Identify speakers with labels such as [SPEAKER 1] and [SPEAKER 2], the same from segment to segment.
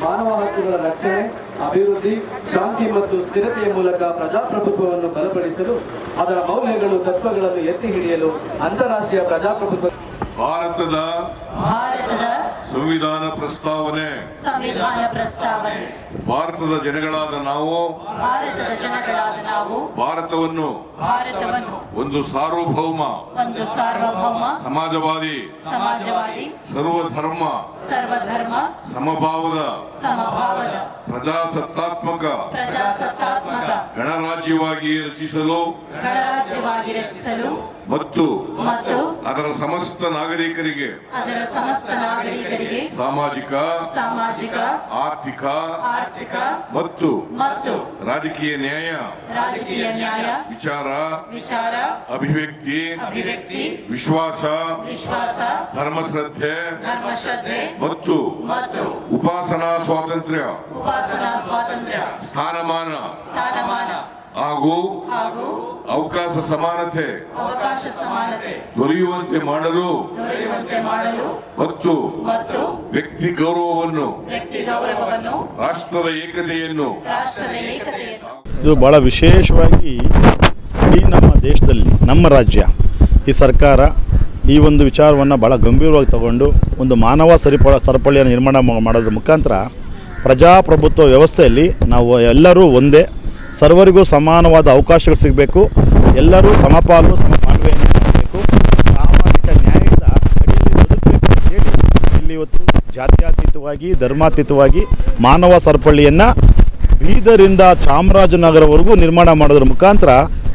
[SPEAKER 1] ಮಾನವ ಹಕ್ಕುಗಳ ರಕ್ಷಣೆ, ಅಭಿವೃದ್ಧಿ, ಶಾಂತಿ ಮತ್ತು ಸ್ಥಿರತೆಯ ಮೂಲಕ ಪ್ರಜಾಪ್ರಭುತ್ವವನ್ನು ಬಲಪಡಿಸಲು ಅದರ ಮೌಲ್ಯಗಳು, ತತ್ವಗಳನ್ನು ಎತ್ತಿ ಹಿಡಿಯಲು ಅಂತಾರಾಷ್ಟ್ರೀಯ ಪ್ರಜಾಪ್ರಭುತ್ವ
[SPEAKER 2] ಭಾರತದ ಸಂವಿಧಾನ ಪ್ರಸ್ತಾವನೆ ಭಾರತದ ಜನಗಳಾದ ನಾವು ಭಾರತವನ್ನು ಒಂದು ಸಾರ್ವಭೌಮ ಸಮಾಜವಾದಿ ಸರ್ವಧರ್ಮ ಸಮಭಾವದ ಪ್ರಜಾಸತ್ತಾತ್ಮಕ ಗಣರಾಜ್ಯವಾಗಿ ರಚಿಸಲು ಮತ್ತು ಅದರ ಸಮಸ್ತ ನಾಗರಿಕರಿಗೆ ಸಾಮಾಜಿಕ ಆರ್ಥಿಕ ಮತ್ತು ರಾಜಕೀಯ ನ್ಯಾಯ ವಿಚಾರ ಅಭಿವ್ಯಕ್ತಿ ವಿಶ್ವಾಸ ಧರ್ಮಶ್ರದ್ಧೆ ಮತ್ತು ಉಪಾಸನಾ ಸ್ವಾತಂತ್ರ್ಯ ಸ್ಥಾನಮಾನ ಹಾಗೂ ಅವಕಾಶ ಸಮಾನತೆ ದೊರೆಯುವಂತೆ ಮಾಡಲು ಮತ್ತು ವ್ಯಕ್ತಿ ಗೌರವವನ್ನು ರಾಷ್ಟ್ರದ ಏಕತೆಯನ್ನು
[SPEAKER 3] ಇದು ಬಹಳ ವಿಶೇಷವಾಗಿ ಇಡೀ ನಮ್ಮ ದೇಶದಲ್ಲಿ ನಮ್ಮ ರಾಜ್ಯ ಈ ಸರ್ಕಾರ ಈ ಒಂದು ವಿಚಾರವನ್ನು ಭಾಳ ಗಂಭೀರವಾಗಿ ತಗೊಂಡು ಒಂದು ಮಾನವ ಸರಪಳಿಯನ್ನು ನಿರ್ಮಾಣ ಮಾಡೋದ್ರ ಮುಖಾಂತರ ಪ್ರಜಾಪ್ರಭುತ್ವ ವ್ಯವಸ್ಥೆಯಲ್ಲಿ ನಾವು ಎಲ್ಲರೂ ಒಂದೇ, ಸರ್ವರಿಗೂ ಸಮಾನವಾದ ಅವಕಾಶಗಳು ಸಿಗಬೇಕು, ಎಲ್ಲರೂ ಸಮಪಾಲು ಸಮಮಾನವೆಯನ್ನು ಮಾಡಬೇಕು, ಸಾಮಾಜಿಕ ನ್ಯಾಯದ ಅಡಿಯಲ್ಲಿ ಬದುಕಬೇಕು ಅಂತೇಳಿ ಇಲ್ಲಿ ಇವತ್ತು ಜಾತ್ಯತೀತವಾಗಿ ಧರ್ಮಾತೀತವಾಗಿ ಮಾನವ ಸರಪಳಿಯನ್ನು ಬೀದರಿಂದ ಚಾಮರಾಜನಗರವರೆಗೂ ನಿರ್ಮಾಣ ಮಾಡೋದ್ರ ಮುಖಾಂತರ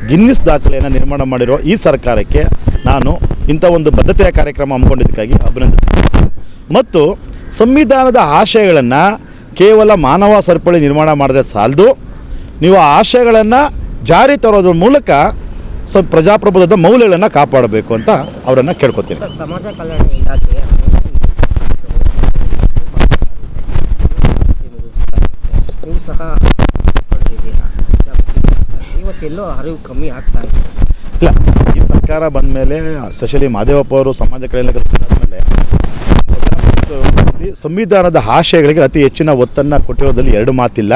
[SPEAKER 3] ಗಿನ್ನಿಸ್ ದಾಖಲೆಯನ್ನು ನಿರ್ಮಾಣ ಮಾಡಿರೋ ಈ ಸರ್ಕಾರಕ್ಕೆ ನಾನು ಇಂಥ ಒಂದು ಬದ್ಧತೆಯ ಕಾರ್ಯಕ್ರಮ ಹಮ್ಮಿಕೊಂಡಿದ್ದಕ್ಕಾಗಿ ಅಭಿನಂದಿಸ್ತೀನಿ. ಮತ್ತು ಸಂವಿಧಾನದ ಆಶಯಗಳನ್ನು ಕೇವಲ ಮಾನವ ಸರಪಳಿ ನಿರ್ಮಾಣ ಮಾಡಿದ್ರೆ ಸಾಲದು, ನೀವು ಆ ಆಶಯಗಳನ್ನು ಜಾರಿ ತರೋದ್ರ ಮೂಲಕ ಪ್ರಜಾಪ್ರಭುತ್ವದ ಮೌಲ್ಯಗಳನ್ನು ಕಾಪಾಡಬೇಕು ಅಂತ ಅವರನ್ನು ಕೇಳ್ಕೊತೀನಿ.
[SPEAKER 4] ಸಮಾಜ ಕಲ್ಯಾಣ ಇಲಾಖೆ ನೀವು ಸಹ ಇವತ್ತೆಲ್ಲೋ ಅರಿವು ಕಮ್ಮಿ ಆಗ್ತಾ ಇದೆ.
[SPEAKER 3] ಇಲ್ಲ, ಈ ಸರ್ಕಾರ ಬಂದ ಮೇಲೆ ಸ್ಪೆಷಲಿ ಮಾದೇವಪ್ಪ ಅವರು ಸಮಾಜ ಕಲ್ಯಾಣ ಮೇಲೆ ಸಂವಿಧಾನದ ಆಶಯಗಳಿಗೆ ಅತಿ ಹೆಚ್ಚಿನ ಒತ್ತನ್ನು ಕೊಟ್ಟಿರೋದ್ರಲ್ಲಿ ಎರಡು ಮಾತಿಲ್ಲ.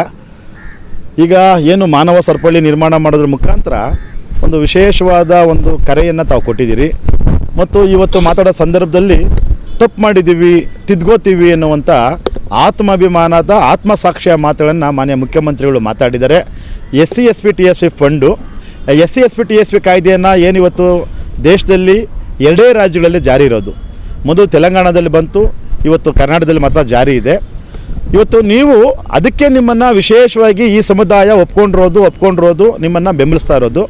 [SPEAKER 3] ಈಗ ಏನು ಮಾನವ ಸರಪಳಿ ನಿರ್ಮಾಣ ಮಾಡೋದ್ರ ಮುಖಾಂತರ ಒಂದು ವಿಶೇಷವಾದ ಒಂದು ಕರೆಯನ್ನು ತಾವು ಕೊಟ್ಟಿದ್ದೀರಿ ಮತ್ತು ಇವತ್ತು ಮಾತಾಡೋ ಸಂದರ್ಭದಲ್ಲಿ ತಪ್ಪು ಮಾಡಿದ್ದೀವಿ, ತಿದ್ಕೋತೀವಿ ಎನ್ನುವಂಥ ಆತ್ಮಾಭಿಮಾನದ ಆತ್ಮಸಾಕ್ಷಿಯ ಮಾತುಗಳನ್ನು ಮಾನ್ಯ ಮುಖ್ಯಮಂತ್ರಿಗಳು ಮಾತಾಡಿದ್ದಾರೆ. SC/ST/TSP ಫಂಡು, SC/ST/TSP ಕಾಯ್ದೆಯನ್ನು ಏನಿವತ್ತು ದೇಶದಲ್ಲಿ ಎರಡೇ ರಾಜ್ಯಗಳಲ್ಲಿ ಜಾರಿ ಇರೋದು, ಮೊದಲು ತೆಲಂಗಾಣದಲ್ಲಿ ಬಂತು, ಇವತ್ತು ಕರ್ನಾಟಕದಲ್ಲಿ ಮಾತ್ರ ಜಾರಿ ಇದೆ. ಇವತ್ತು ನೀವು ಅದಕ್ಕೆ ನಿಮ್ಮನ್ನು ವಿಶೇಷವಾಗಿ ಈ ಸಮುದಾಯ ಒಪ್ಕೊಂಡಿರೋದು ನಿಮ್ಮನ್ನು ಬೆಂಬಲಿಸ್ತಾ ಇರೋದು.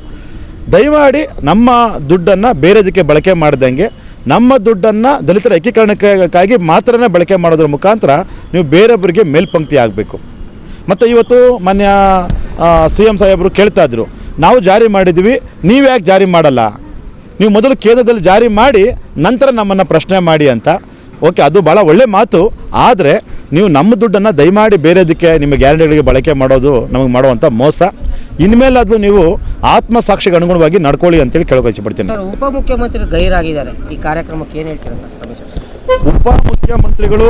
[SPEAKER 3] ದಯಮಾಡಿ ನಮ್ಮ ದುಡ್ಡನ್ನು ಬೇರೆದಕ್ಕೆ ಬಳಕೆ ಮಾಡ್ದಂಗೆ ನಮ್ಮ ದುಡ್ಡನ್ನು ದಲಿತರ ಏಕೀಕರಣಕ್ಕಾಗಿ ಮಾತ್ರನೇ ಬಳಕೆ ಮಾಡೋದ್ರ ಮುಖಾಂತರ ನೀವು ಬೇರೊಬ್ಬರಿಗೆ ಮೇಲ್ಪಂಕ್ತಿ ಆಗಬೇಕು. ಮತ್ತು ಇವತ್ತು ಮಾನ್ಯ CM ಸಾಹೇಬರು ಕೇಳ್ತಾ ಇದ್ರು, ನಾವು ಜಾರಿ ಮಾಡಿದ್ದೀವಿ, ನೀವು ಯಾಕೆ ಜಾರಿ ಮಾಡಲ್ಲ, ನೀವು ಮೊದಲು ಕೇಂದ್ರದಲ್ಲಿ ಜಾರಿ ಮಾಡಿ ನಂತರ ನಮ್ಮನ್ನು ಪ್ರಶ್ನೆ ಮಾಡಿ ಅಂತ. ಓಕೆ, ಅದು ಭಾಳ ಒಳ್ಳೆ ಮಾತು. ಆದರೆ ನೀವು ನಮ್ಮ ದುಡ್ಡನ್ನು ದಯಮಾಡಿ ಬೇರೆದಕ್ಕೆ ನಿಮ್ಮ ಗ್ಯಾರಂಟಿಗಳಿಗೆ ಬಳಕೆ ಮಾಡೋದು ನಮಗೆ ಮಾಡುವಂಥ ಮೋಸ. ಇನ್ಮೇಲೆ ಅದು ನೀವು ಆತ್ಮಸಾಕ್ಷಿಗೆ ಅನುಗುಣವಾಗಿ ನಡ್ಕೊಳ್ಳಿ ಅಂತೇಳಿ ಕೇಳೋಕೆ ಇಷ್ಟಪಡ್ತೀನಿ.
[SPEAKER 4] ಸರ್, ಉಪಮುಖ್ಯಮಂತ್ರಿ ಗೈರಾಗಿದ್ದಾರೆ, ಈ ಕಾರ್ಯಕ್ರಮಕ್ಕೆ ಏನು ಹೇಳ್ತೀರಾ ಸರ್ ರಮೇಶ್?
[SPEAKER 3] ಉಪಮುಖ್ಯಮಂತ್ರಿಗಳು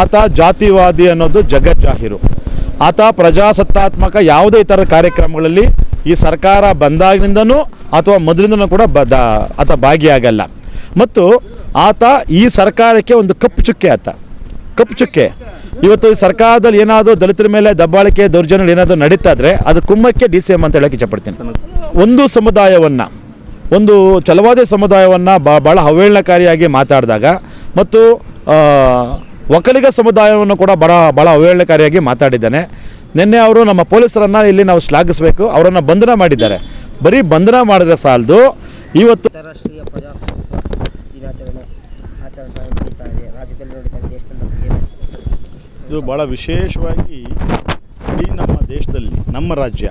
[SPEAKER 3] ಆತ ಜಾತಿವಾದಿ ಅನ್ನೋದು ಜಗಜ್ಜಾಹೀರು. ಆತ ಪ್ರಜಾಸತ್ತಾತ್ಮಕ ಯಾವುದೇ ಇತರ ಕಾರ್ಯಕ್ರಮಗಳಲ್ಲಿ ಈ ಸರ್ಕಾರ ಬಂದಾಗಿನಿಂದನೂ ಅಥವಾ ಮೊದಲಿಂದನೂ ಕೂಡ ಆತ ಭಾಗಿಯಾಗಲ್ಲ. ಮತ್ತು ಆತ ಈ ಸರ್ಕಾರಕ್ಕೆ ಒಂದು ಕಪ್ಪು ಚುಕ್ಕೆ. ಇವತ್ತು ಈ ಸರ್ಕಾರದಲ್ಲಿ ಏನಾದರೂ ದಲಿತರ ಮೇಲೆ ದಬ್ಬಾಳಿಕೆ ದೌರ್ಜನ್ಯ ಏನಾದರೂ ನಡೀತಾ ಇದ್ರೆ ಅದು ಕುಮ್ಮಕ್ಕೆ DCM ಅಂತ ಹೇಳಕ್ಕೆ ಇಷ್ಟಪಡ್ತೀನಿ. ಒಂದು ಸಮುದಾಯವನ್ನು, ಒಂದು ಛಲವಾದಿ ಸಮುದಾಯವನ್ನು ಭಾಳ ಅವಹೇಳನಕಾರಿಯಾಗಿ ಮಾತಾಡಿದಾಗ ಮತ್ತು ಒಕ್ಕಲಿಗ ಸಮುದಾಯವನ್ನು ಕೂಡ ಭಾಳ ಅವಹೇಳನಕಾರಿಯಾಗಿ ಮಾತಾಡಿದ್ದಾನೆ. ನಿನ್ನೆ ಅವರು ನಮ್ಮ ಪೊಲೀಸರನ್ನು ಇಲ್ಲಿ ನಾವು ಶ್ಲಾಘಿಸಬೇಕು, ಅವರನ್ನು ಬಂಧನ ಮಾಡಿದ್ದಾರೆ. ಬರೀ ಬಂಧನ ಮಾಡಿದ್ರೆ ಸಾಲದು, ಇವತ್ತು
[SPEAKER 4] ಅಂತಾರಾಷ್ಟ್ರೀಯ ಪ್ರಜಾಪ್ರಭುತ್ವ ದಿನಾಚರಣೆ ಆಚರಣೆ ನಡೀತಾ ಇದೆ, ರಾಜ್ಯದಲ್ಲಿ ನಡೀತಾ ಇದೆ, ದೇಶದಲ್ಲಿ
[SPEAKER 3] ಇದು ಭಾಳ ವಿಶೇಷವಾಗಿ ಇಡೀ ನಮ್ಮ ದೇಶದಲ್ಲಿ ನಮ್ಮ ರಾಜ್ಯ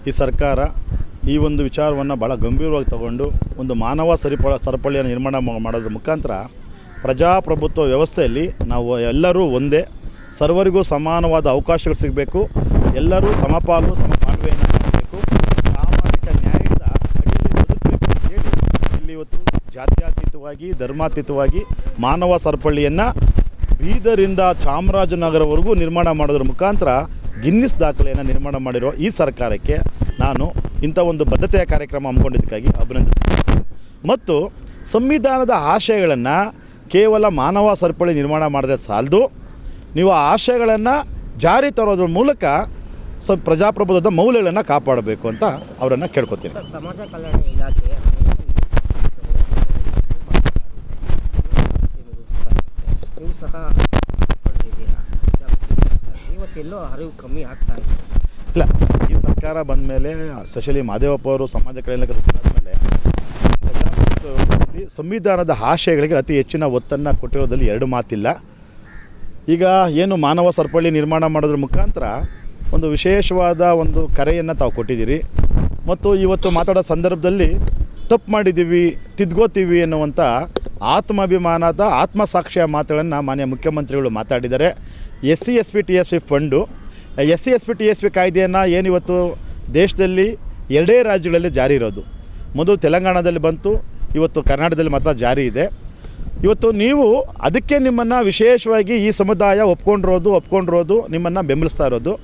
[SPEAKER 3] ಈ ಸರ್ಕಾರ ಈ ಒಂದು ವಿಚಾರವನ್ನು ಭಾಳ ಗಂಭೀರವಾಗಿ ತಗೊಂಡು ಒಂದು ಮಾನವ ಸರಪಳಿಯನ್ನು ನಿರ್ಮಾಣ ಮಾಡೋದ್ರ ಮುಖಾಂತರ ಪ್ರಜಾಪ್ರಭುತ್ವ ವ್ಯವಸ್ಥೆಯಲ್ಲಿ ನಾವು ಎಲ್ಲರೂ ಒಂದೇ, ಸರ್ವರಿಗೂ ಸಮಾನವಾದ ಅವಕಾಶಗಳು ಸಿಗಬೇಕು, ಎಲ್ಲರೂ ಸಮಪಾಲು ಸಮಮಾನವೆಯನ್ನು ಮಾಡಬೇಕು, ಸಾಮಾಜಿಕ ನ್ಯಾಯದ ಅಡಿಯಲ್ಲಿ ಬದುಕಬೇಕು ಅಂತೇಳಿ ಇಲ್ಲಿ ಇವತ್ತು ಜಾತ್ಯತೀತವಾಗಿ ಧರ್ಮಾತೀತವಾಗಿ ಮಾನವ ಸರಪಳಿಯನ್ನು ಬೀದರಿಂದ ಚಾಮರಾಜನಗರವರೆಗೂ ನಿರ್ಮಾಣ ಮಾಡೋದ್ರ ಮುಖಾಂತರ ಗಿನ್ನಿಸ್ ದಾಖಲೆಯನ್ನು ನಿರ್ಮಾಣ ಮಾಡಿರೋ ಈ ಸರ್ಕಾರಕ್ಕೆ ನಾನು ಇಂಥ ಒಂದು ಬದ್ಧತೆಯ ಕಾರ್ಯಕ್ರಮ ಹಮ್ಮಿಕೊಂಡಿದ್ದಕ್ಕಾಗಿ ಅಭಿನಂದಿಸ್ತೀನಿ. ಮತ್ತು ಸಂವಿಧಾನದ ಆಶಯಗಳನ್ನು ಕೇವಲ ಮಾನವ ಸರಪಳಿ ನಿರ್ಮಾಣ ಮಾಡಿದ್ರೆ ಸಾಲದು, ನೀವು ಆ ಆಶಯಗಳನ್ನು ಜಾರಿ ತರೋದ್ರ ಮೂಲಕ ಪ್ರಜಾಪ್ರಭುತ್ವದ ಮೌಲ್ಯಗಳನ್ನು ಕಾಪಾಡಬೇಕು ಅಂತ ಅವರನ್ನು ಕೇಳ್ಕೊತೀನಿ.
[SPEAKER 4] ಸರ್, ಸಮಾಜ ಕಲ್ಯಾಣ ಇಲಾಖೆ ನೀವು ಸಹ ಪಡೆದಿದ್ದೀರಾ, ಇವತ್ತೆಲ್ಲೋ ಅರಿವು ಕಮ್ಮಿ ಆಗ್ತಾ ಇದೆ.
[SPEAKER 3] ಇಲ್ಲ, ಈ ಸರ್ಕಾರ ಬಂದ ಮೇಲೆ ಸ್ಪೆಷಲಿ ಮಾದೇವಪ್ಪ ಅವರು ಸಮಾಜ ಕಲ್ಯಾಣ ಆದಮೇಲೆ ಪ್ರಜಾಪ್ರಭುತ್ವದಲ್ಲಿ ಸಂವಿಧಾನದ ಆಶಯಗಳಿಗೆ ಅತಿ ಹೆಚ್ಚಿನ ಒತ್ತನ್ನು ಕೊಟ್ಟಿರೋದ್ರಲ್ಲಿ ಎರಡು ಮಾತಿಲ್ಲ. ಈಗ ಏನು ಮಾನವ ಸರಪಳಿ ನಿರ್ಮಾಣ ಮಾಡೋದ್ರ ಮುಖಾಂತರ ಒಂದು ವಿಶೇಷವಾದ ಒಂದು ಕರೆಯನ್ನು ತಾವು ಕೊಟ್ಟಿದ್ದೀರಿ. ಮತ್ತು ಇವತ್ತು ಮಾತಾಡೋ ಸಂದರ್ಭದಲ್ಲಿ ತಪ್ಪು ಮಾಡಿದ್ದೀವಿ, ತಿದ್ಕೋತೀವಿ ಅನ್ನುವಂಥ ಆತ್ಮಾಭಿಮಾನದ ಆತ್ಮಸಾಕ್ಷಿಯ ಮಾತುಗಳನ್ನು ಮಾನ್ಯ ಮುಖ್ಯಮಂತ್ರಿಗಳು ಮಾತಾಡಿದ್ದಾರೆ. SC ST TSP fund, SC ST TSP ಕಾಯ್ದೆಯನ್ನು ಏನಿವತ್ತು ದೇಶದಲ್ಲಿ ಎರಡೇ ರಾಜ್ಯಗಳಲ್ಲಿ ಜಾರಿ ಇರೋದು. ಮೊದಲು ತೆಲಂಗಾಣದಲ್ಲಿ ಬಂತು, ಇವತ್ತು ಕರ್ನಾಟಕದಲ್ಲಿ ಮಾತ್ರ ಜಾರಿ ಇದೆ. ಇವತ್ತು ನೀವು ಅದಕ್ಕೆ ನಿಮ್ಮನ್ನು ವಿಶೇಷವಾಗಿ ಈ ಸಮುದಾಯ ಒಪ್ಕೊಂಡಿರೋದು ನಿಮ್ಮನ್ನು ಬೆಂಬಲಿಸ್ತಾ ಇರೋದು.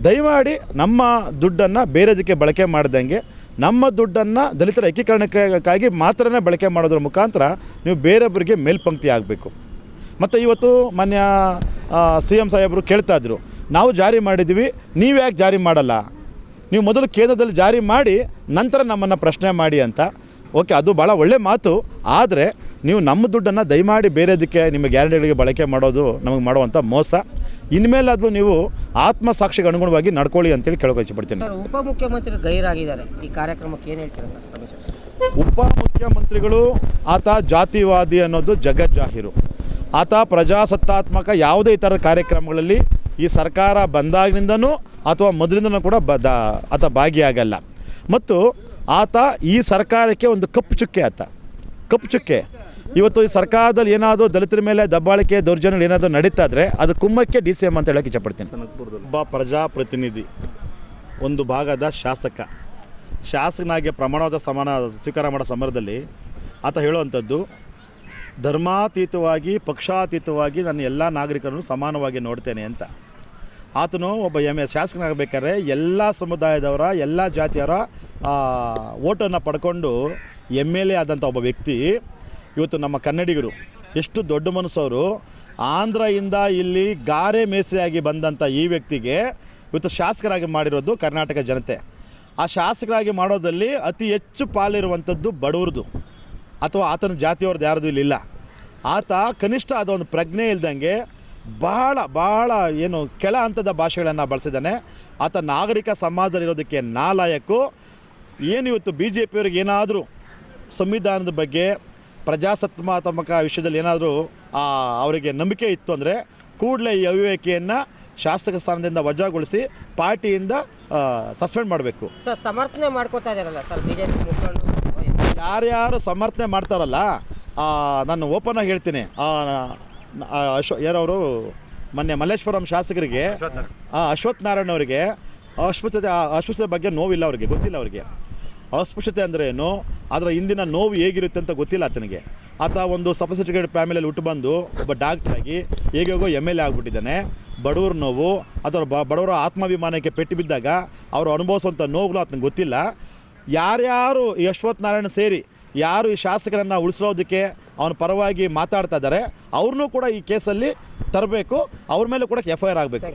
[SPEAKER 3] ದಯಮಾಡಿ ನಮ್ಮ ದುಡ್ಡನ್ನು ಬೇರೆದಕ್ಕೆ ಬಳಕೆ ಮಾಡ್ದಂಗೆ ನಮ್ಮ ದುಡ್ಡನ್ನು ದಲಿತರ ಏಕೀಕರಣಕ್ಕಾಗಿ ಮಾತ್ರನೇ ಬಳಕೆ ಮಾಡೋದ್ರ ಮುಖಾಂತರ ನೀವು ಬೇರೊಬ್ಬರಿಗೆ ಮೇಲ್ಪಂಕ್ತಿ ಆಗಬೇಕು. ಮತ್ತು ಇವತ್ತು ಮಾನ್ಯ CM ಸಾಹೇಬರು ಕೇಳ್ತಾ ಇದ್ರು, ನಾವು ಜಾರಿ ಮಾಡಿದ್ದೀವಿ, ನೀವು ಯಾಕೆ ಜಾರಿ ಮಾಡಲ್ಲ, ನೀವು ಮೊದಲು ಕೇಂದ್ರದಲ್ಲಿ ಜಾರಿ ಮಾಡಿ ನಂತರ ನಮ್ಮನ್ನು ಪ್ರಶ್ನೆ ಮಾಡಿ ಅಂತ. ಓಕೆ, ಅದು ಭಾಳ ಒಳ್ಳೆ ಮಾತು. ಆದರೆ ನೀವು ನಮ್ಮ ದುಡ್ಡನ್ನು ದಯಮಾಡಿ ಬೇರೆದಕ್ಕೆ ನಿಮ್ಮ ಗ್ಯಾರಂಟಿಗಳಿಗೆ ಬಳಕೆ ಮಾಡೋದು ನಮಗೆ ಮಾಡುವಂಥ ಮೋಸ. ಇನ್ಮೇಲೆ ಅದು ನೀವು ಆತ್ಮಸಾಕ್ಷಿಗೆ ಅನುಗುಣವಾಗಿ ನಡ್ಕೊಳ್ಳಿ ಅಂತೇಳಿ ಕೇಳೋಕೆ ಇಷ್ಟಪಡ್ತೀನಿ.
[SPEAKER 4] ಸರ್, ಉಪಮುಖ್ಯಮಂತ್ರಿ ಗೈರಾಗಿದ್ದಾರೆ, ಈ ಕಾರ್ಯಕ್ರಮಕ್ಕೆ ಏನು ಹೇಳ್ತೀರಾ ಸರ್ ರಮೇಶ್?
[SPEAKER 3] ಉಪಮುಖ್ಯಮಂತ್ರಿಗಳು ಆತ ಜಾತಿವಾದಿ ಅನ್ನೋದು ಜಗಜ್ಜಾಹೀರು. ಆತ ಪ್ರಜಾಸತ್ತಾತ್ಮಕ ಯಾವುದೇ ಇತರ ಕಾರ್ಯಕ್ರಮಗಳಲ್ಲಿ ಈ ಸರ್ಕಾರ ಬಂದಾಗಿನಿಂದನೂ ಅಥವಾ ಮೊದಲಿಂದನೂ ಕೂಡ ಆತ ಭಾಗಿಯಾಗಲ್ಲ. ಮತ್ತು ಆತ ಈ ಸರ್ಕಾರಕ್ಕೆ ಒಂದು ಕಪ್ಪು ಚುಕ್ಕೆ. ಇವತ್ತು ಈ ಸರ್ಕಾರದಲ್ಲಿ ಏನಾದರೂ ದಲಿತರ ಮೇಲೆ ದಬ್ಬಾಳಿಕೆ ದೌರ್ಜನ್ಯ ಏನಾದರೂ ನಡೀತಾ ಇದ್ದರೆ ಅದು ಕುಮ್ಮಕ್ಕೆ DCM ಅಂತ ಹೇಳೋಕ್ಕೆ ಇಷ್ಟಪಡ್ತೀನಿ. ಒಬ್ಬ ಪ್ರಜಾಪ್ರತಿನಿಧಿ, ಒಂದು ಭಾಗದ ಶಾಸಕನಾಗಿ ಪ್ರಮಾಣವಾದ ಸ್ವೀಕಾರ ಮಾಡೋ ಸಮಯದಲ್ಲಿ ಆತ ಹೇಳುವಂಥದ್ದು, ಧರ್ಮಾತೀತವಾಗಿ ಪಕ್ಷಾತೀತವಾಗಿ ನಾನು ಎಲ್ಲ ನಾಗರಿಕರನ್ನು ಸಮಾನವಾಗಿ ನೋಡ್ತೇನೆ ಅಂತ. ಆತನು ಒಬ್ಬ ಶಾಸಕನಾಗಬೇಕಾದ್ರೆ ಎಲ್ಲ ಸಮುದಾಯದವರ ಎಲ್ಲ ಜಾತಿಯವರ ಓಟನ್ನು ಪಡ್ಕೊಂಡು MLA ಆದಂಥ ಒಬ್ಬ ವ್ಯಕ್ತಿ. ಇವತ್ತು ನಮ್ಮ ಕನ್ನಡಿಗರು ಎಷ್ಟು ದೊಡ್ಡ ಮನಸ್ಸವರು, ಆಂಧ್ರದಿಂದ ಇಲ್ಲಿ ಗಾರೆ ಮೇಸ್ತ್ರಿಯಾಗಿ ಬಂದಂಥ ಈ ವ್ಯಕ್ತಿಗೆ ಇವತ್ತು ಶಾಸಕರಾಗಿ ಮಾಡಿರೋದು ಕರ್ನಾಟಕ ಜನತೆ. ಆ ಶಾಸಕರಾಗಿ ಮಾಡೋದಲ್ಲಿ ಅತಿ ಹೆಚ್ಚು ಪಾಲಿರುವಂಥದ್ದು ಬಡವ್ರದ್ದು ಅಥವಾ ಆತನ ಜಾತಿಯವ್ರದ್ದು ಯಾರ್ದು ಇಲ್ಲಿಲ್ಲ. ಆತ ಕನಿಷ್ಠ ಆದ ಒಂದು ಪ್ರಜ್ಞೆ ಇಲ್ದಂಗೆ ಭಾಳ ಏನು ಕೆಳ ಹಂತದ ಭಾಷೆಗಳನ್ನು ಬಳಸಿದ್ದಾನೆ. ಆತ ನಾಗರಿಕ ಸಮಾಜದಲ್ಲಿರೋದಕ್ಕೆ ನಾಲಾಯಕು. ಏನಿವತ್ತು BJPಯವ್ರಿಗೆ ಏನಾದರೂ ಸಂವಿಧಾನದ ಬಗ್ಗೆ ಪ್ರಜಾಸತ್ತಾತ್ಮಕ ವಿಷಯದಲ್ಲಿ ಏನಾದರೂ ಅವರಿಗೆ ನಂಬಿಕೆ ಇತ್ತು ಅಂದರೆ ಕೂಡಲೇ ಈ ಅವಿವೇಕಿಯನ್ನು ಶಾಸಕ ಸ್ಥಾನದಿಂದ ವಜಾಗೊಳಿಸಿ ಪಾರ್ಟಿಯಿಂದ ಸಸ್ಪೆಂಡ್ ಮಾಡಬೇಕು.
[SPEAKER 4] ಸರ್, ಸಮರ್ಥನೆ ಮಾಡ್ಕೋತಾ ಇದ್ದಾರಲ್ಲ ಸರ್ BJP ಮುಖಂಡರು,
[SPEAKER 3] ಯಾರ್ಯಾರು ಸಮರ್ಥನೆ ಮಾಡ್ತಾರಲ್ಲ, ನಾನು ಓಪನ್ ಆಗಿ ಹೇಳ್ತೀನಿ, ಯಾರವರು ಮೊನ್ನೆ ಮಲ್ಲೇಶ್ವರಂ ಶಾಸಕರಿಗೆ ಅಶ್ವಥ್ ನಾರಾಯಣ್ ಅವರಿಗೆ ಅಸ್ಪೃಶ್ಯತೆ ಬಗ್ಗೆ ನೋವಿಲ್ಲ, ಅವ್ರಿಗೆ ಗೊತ್ತಿಲ್ಲ. ಅವ್ರಿಗೆ ಅಸ್ಪೃಶ್ಯತೆ ಅಂದರೆ ಏನು, ಅದರ ಹಿಂದಿನ ನೋವು ಹೇಗಿರುತ್ತೆ ಅಂತ ಗೊತ್ತಿಲ್ಲ ಆತನಿಗೆ. ಆತ ಒಂದು ಸಫಿಸ್ಟಿಕೇಟೆಡ್ ಫ್ಯಾಮಿಲಿಯಲ್ಲಿ ಹುಟ್ಟು ಬಂದು ಒಬ್ಬ ಡಾಕ್ಟ್ರಾಗಿ ಹೇಗೋ MLA ಆಗಿಬಿಟ್ಟಿದ್ದಾನೆ. ಬಡವ್ರ ನೋವು ಅಥವಾ ಬಡವರ ಆತ್ಮಾಭಿಮಾನಕ್ಕೆ ಪೆಟ್ಟು ಬಿದ್ದಾಗ ಅವರು ಅನುಭವಿಸುವಂಥ ನೋವುಗಳು ಆತನಿಗೆ ಗೊತ್ತಿಲ್ಲ. ಯಾರ್ಯಾರು ಈ ಅಶ್ವಥ್ ನಾರಾಯಣ ಸೇರಿ ಯಾರು ಈ ಶಾಸಕರನ್ನು ಉಳಿಸೋದಕ್ಕೆ ಅವನ ಪರವಾಗಿ ಮಾತಾಡ್ತಾ ಇದ್ದಾರೆ, ಅವ್ರನ್ನೂ ಕೂಡ ಈ ಕೇಸಲ್ಲಿ ತರಬೇಕು, ಅವ್ರ ಮೇಲೆ ಕೂಡ FIR ಆಗಬೇಕು.